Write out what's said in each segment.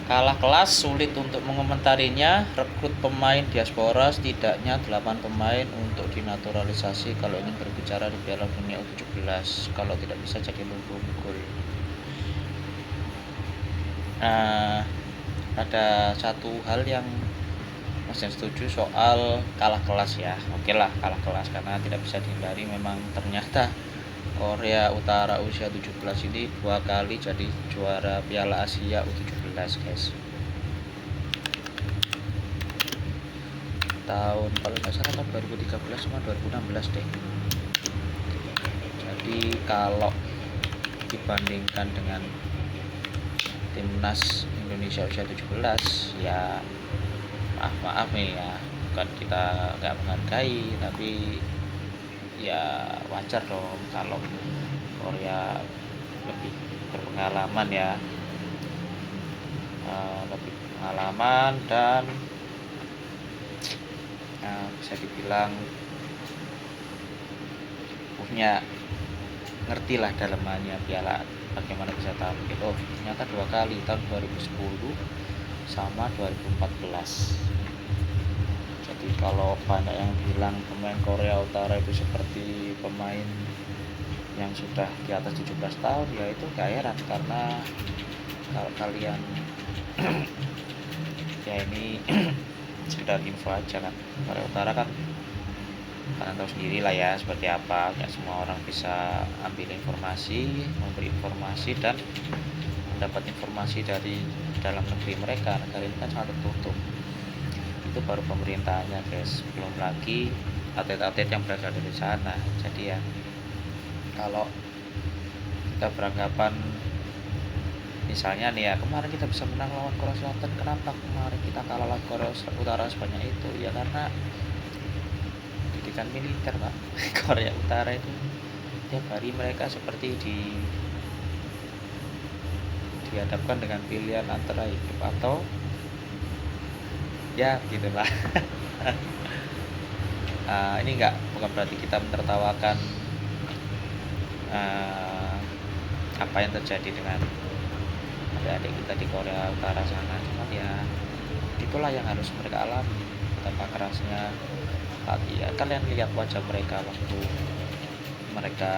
Kalah kelas sulit untuk mengomentarinya. Rekrut pemain diaspora setidaknya 8 pemain untuk dinaturalisasi kalau ingin berbicara di Piala Dunia U17. Kalau tidak bisa jadi logo gol. Nah, ada satu hal yang Mas yang setuju soal kalah kelas ya. Oke lah kalah kelas karena tidak bisa dihindari, memang ternyata Korea Utara usia 17 ini 2 kali jadi juara Piala Asia U17 guys. Tahun kalau nggak salah tahun 2013 sama 2016 deh. Jadi kalau dibandingkan dengan timnas Indonesia usia 17 ya maaf nih ya, bukan kita nggak menghargai, tapi ya wajar dong kalau Korea lebih berpengalaman ya, lebih pengalaman dan bisa dibilang punya ngerti lah dalamannya piala, bagaimana bisa tampil. Oh ternyata 2 kali, tahun 2010 sama 2014. Jadi kalau banyak yang bilang pemain Korea Utara itu seperti pemain yang sudah di atas 17 tahun, ya itu gak heran karena kalau kalian ya ini sekedar info aja kan, Korea Utara kan kalian tahu sendiri lah ya seperti apa, gak semua orang bisa ambil informasi, memberi informasi dan mendapat informasi dari dalam negeri mereka. Negara ini kan sangat tertutup, itu baru pemerintahnya guys, belum lagi atlet-atlet yang berasal dari sana. Jadi ya kalau kita beranggapan misalnya nih ya, kemarin kita bisa menang lawan Korea Selatan, kenapa kemarin kita kalah lawan Korea Utara sebanyak itu? Ya karena didikan militer pak. Korea Utara itu tiap hari mereka seperti dihadapkan dengan pilihan antara hidup atau ya gitulah. Ini bukan berarti kita menertawakan apa yang terjadi dengan adik-adik kita di Korea Utara sana, cuman ya itulah yang harus mereka alami, betapa kerasnya. Ya kalian lihat wajah mereka waktu mereka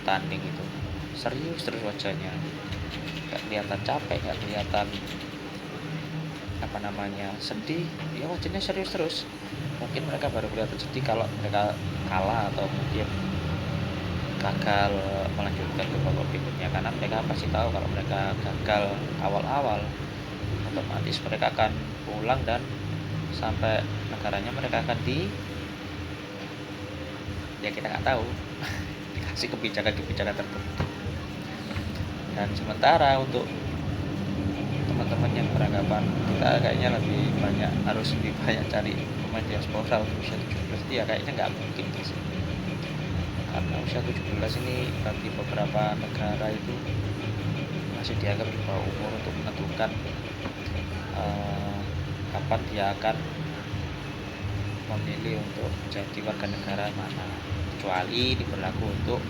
bertanding itu, serius terus wajahnya, gak kelihatan capek, gak kelihatan sedih, ya wajahnya serius terus. Mungkin mereka baru kelihatan sedih kalau mereka kalah atau mungkin gagal melanjutkan ke babak berikutnya, karena mereka pasti tahu kalau mereka gagal awal-awal otomatis mereka akan pulang dan sampai negaranya mereka akan ya kita nggak tahu dikasih kebijakan tertentu. Dan sementara untuk teman-teman yang beranggapan kita kayaknya harus lebih banyak cari pemain diaspora untuk usia 17, ya kayaknya nggak mungkin sih, karena usia 17 ini bagi beberapa negara itu masih dianggap di bawah umur untuk menentukan kapan dia akan memilih untuk menjadi warga negara mana, kecuali diberlaku untuk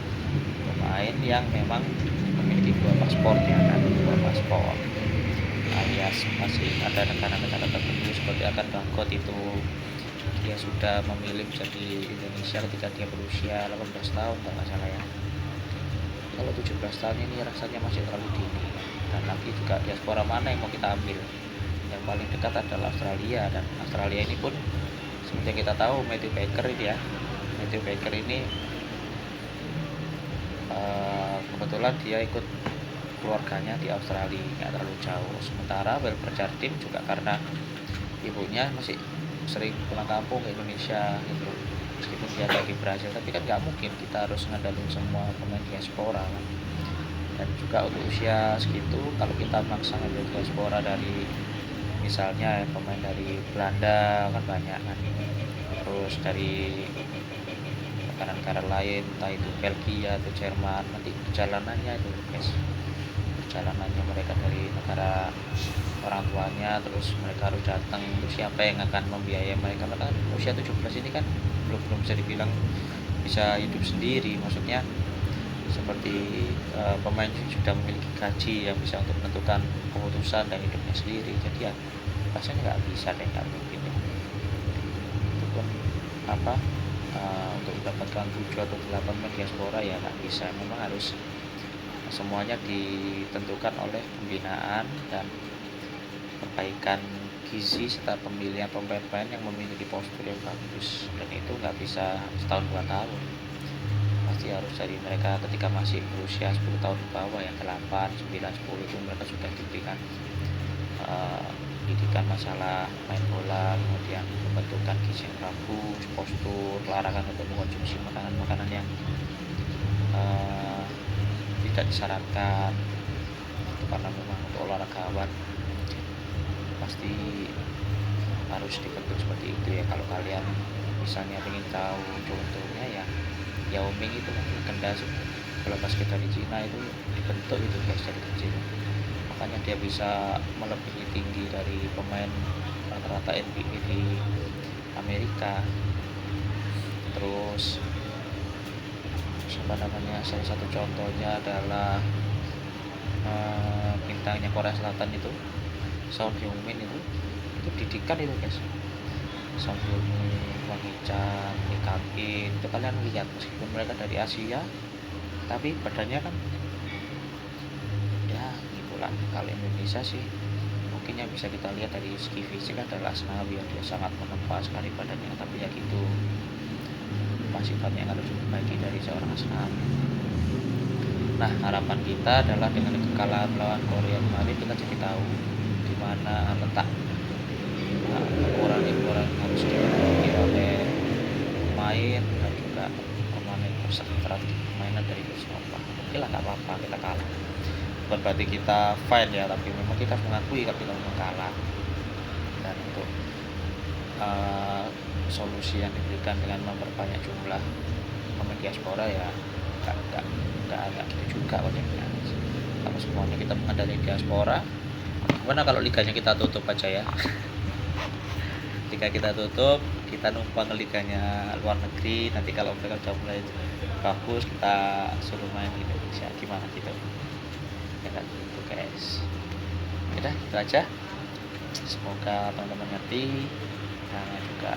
pemain yang memang memiliki 2 paspor ya kan, 2 paspor, alias masih ada negara-negara tertentu seperti akan Bangkot itu dia sudah memilih menjadi Indonesia ketika dia berusia 18 tahun kalau nggak salah ya. Kalau 17 tahun ini rasanya masih terlalu dini, dan lagi juga diaspora mana yang mau kita ambil. Yang paling dekat adalah Australia, dan Australia ini pun seperti yang kita tahu Matthew Baker ini kebetulan dia ikut keluarganya di Australia, nggak terlalu jauh. Sementara Welper Jardim juga karena ibunya masih sering pulang kampung ke Indonesia gitu, meskipun dia lagi Brazil, tapi kan nggak mungkin kita harus ngandalin semua pemain diaspora kan. Dan juga untuk usia segitu kalau kita maksa ngambil diaspora dari misalnya pemain dari Belanda kan banyak kan, terus dari negara-negara lain entah itu Belgia atau Jerman, nanti perjalanannya mereka dari negara orang tuanya, terus mereka harus datang, terus siapa yang akan membiayai mereka? Kan usia 17 ini kan belum bisa dibilang bisa hidup sendiri, maksudnya seperti pemain sudah memiliki gaji yang bisa untuk menentukan keputusan dan hidupnya sendiri, jadi ya rasanya nggak bisa deh, nggak mungkin deh. Itu pun apa untuk mendapatkan 7 atau 8 pemain diaspora ya nggak bisa, memang harus semuanya ditentukan oleh pembinaan dan perbaikan gizi serta pemilihan pemain-pemain yang memiliki postur yang bagus, dan itu nggak bisa setahun 2 tahun, pasti harus dari mereka ketika masih berusia 10 tahun ke bawah ya, 8, 9, 10 itu mereka sudah diberikan didikan masalah main bola, kemudian pembentukan gizi yang bagus, postur, larangan untuk mengkonsumsi makanan-makanan yang tidak disarankan, itu karena memang untuk olahragawan pasti harus dibentuk seperti itu ya. Kalau kalian misalnya ingin tahu contohnya ya Yao Ming itu legenda bola basket dari Cina, itu dibentuk itu guys dari kecil, makanya dia bisa melebihi tinggi dari pemain rata-rata NBA di Amerika. Terus salah satu contohnya adalah bintangnya Korea Selatan itu Son Heung-min, itu didikan itu guys. Son Heung-min, Wang Hee-chan, Lee Kang-in, itu kalian lihat meskipun mereka dari Asia tapi badannya kan ya gitulah. Kalau Indonesia sih mungkin yang bisa kita lihat dari segi fisik adalah Asnawi, dia sangat menempa sekali badannya, tapi ya gitu, sifatnya yang harus diperbaiki dari seorang Asnawi. Nah, harapan kita adalah dengan kekalahan melawan Korea kemarin kita jadi tahu di mana letak kekurangan yang harus dipenuhi oleh pemain dan juga pemain strategi permainan dari Coach Nova. Oke lah, nggak apa-apa kita kalah, bukan berarti kita fine ya, tapi memang kita harus mengakui kalau kita memang kalah. Dan untuk solusi yang diberikan dengan memperbanyak jumlah pemain diaspora ya nggak ada gitu juga banyaknya. Kalau semuanya kita mengandalkan diaspora, gimana kalau liganya kita tutup aja ya? Liga kita tutup, kita numpang ke liganya luar negeri, nanti kalau mereka sudah mulai bagus kita suruh main di Indonesia, gimana gitu ya kan gitu guys. Udah itu aja, semoga teman-teman ngerti. Nah juga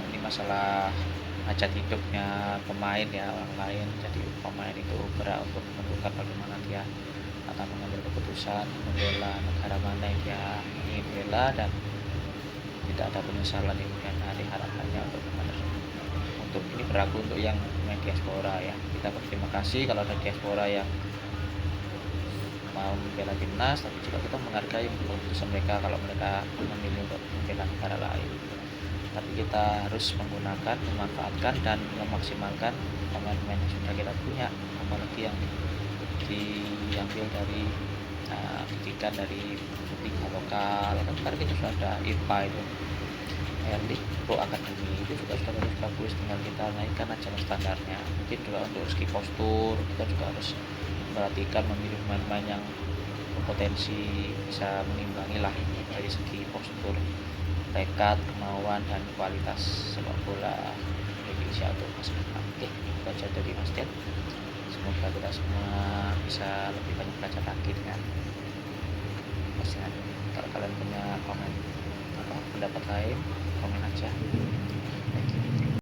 ini masalah hajat hidupnya pemain ya, orang lain, jadi pemain itu berhak untuk menentukan bagaimana dia akan mengambil keputusan membela negara mana yang dia ingin bela, dan tidak ada penyesalan di kemudian hari. Harapannya untuk ini berlaku untuk yang main diaspora ya, kita berterima kasih kalau ada diaspora yang mau membela timnas, tapi juga kita menghargai keputusan mereka kalau mereka memilih untuk membela negara lain. Tapi kita harus menggunakan, memanfaatkan dan memaksimalkan pemain-pemain yang sudah kita punya, apalagi yang diambil dari didikan dari liga lokal kan. Sekarang kita sudah ada IPA itu, League Pro Academy, itu juga sudah bagus, tinggal kita naikkan aja standarnya. Mungkin juga untuk segi postur kita juga harus perhatikan, memilih pemain-pemain yang berpotensi bisa mengimbangi lah dari segi postur, tekad, kemauan, dan kualitas sepak bola Indonesia untuk masa depan. Oke, itu aja dari Mas Tian. Semoga kita semua bisa lebih banyak belajar lagi dengan postingan. Kalau kalian punya komen pendapat lain, komen aja.